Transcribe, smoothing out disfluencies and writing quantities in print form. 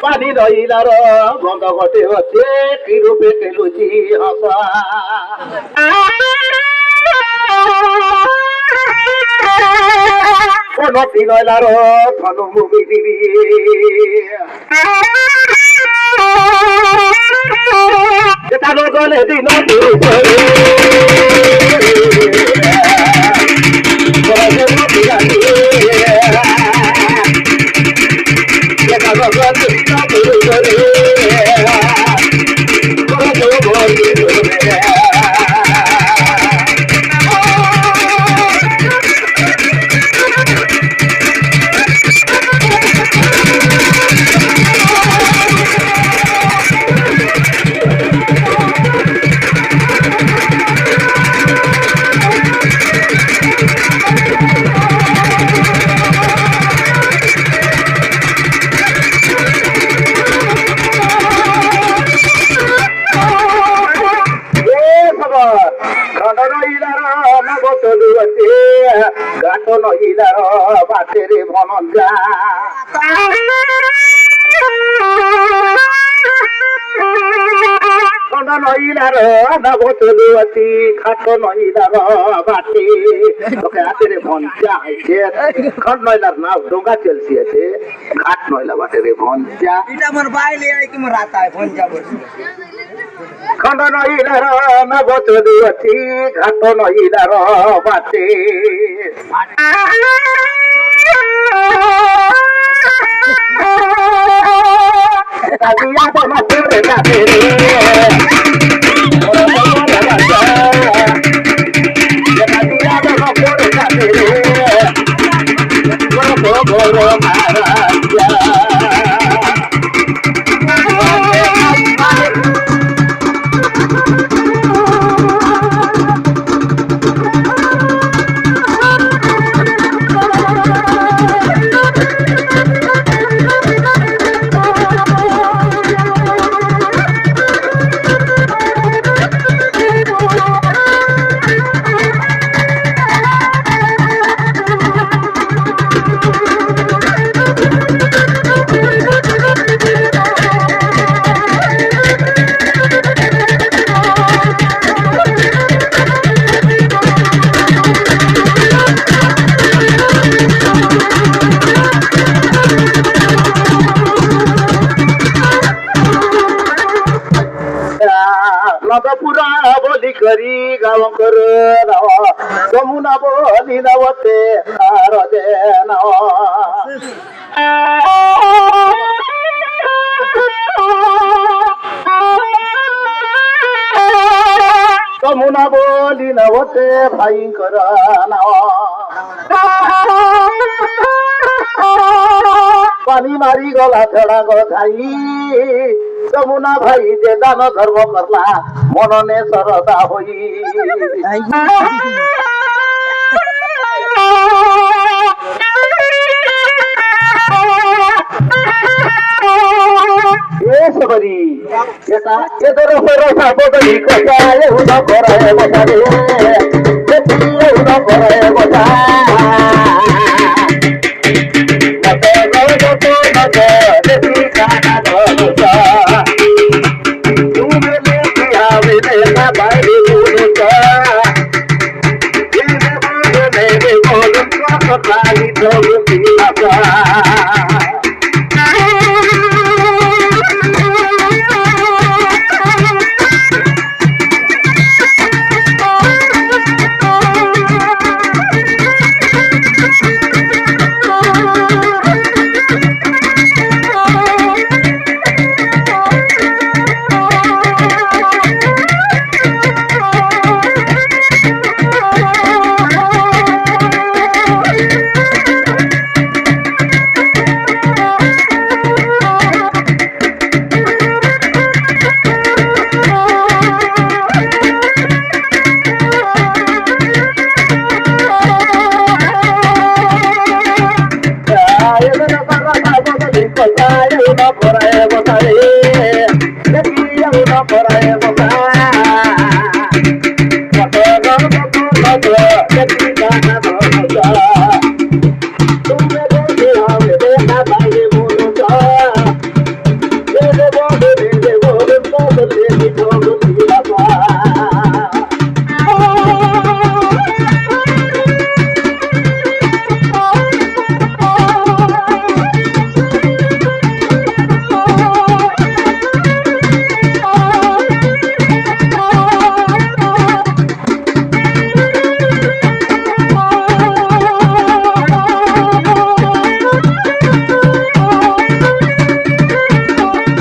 পানি রইলার গন্ধ ঘটে হচ্ছে কি রূপে কেলুচি হসা নদী নইলার ধনু মুমি দিবি তার গলে দিন গাটো নহিলার বাটের ভনজা নহিলার নবতলুয়াতি ঘাট নহিলার বাটে তোকে হাতের ভঞ্জা আইছে খন্ড নইলার না ডোঙ্গা চলছি আছে ঘাট নইলা বাটের ভঞ্জা এটা আমার বাইলে আই কি মো রাতা ভঞ্জা বসে খন্ড নহিলার নবতলুয়াতি ঘাট নহিলার বাটে কাজিয়া তো মাছের কাছে নবপুরা বলি করি গাঁও কর যমুনা বলি নবতে আর দেন যমুনা বলি নবতে ভাই কর পানি মারি গলা ছড়া গাই যমুনা ভাই যে দান ধর্ম করলা মননে সরদা হই সবরি এটা এদের ভরসা বদলি কোথায় উদা করায় বসা রে উদা করায় বসা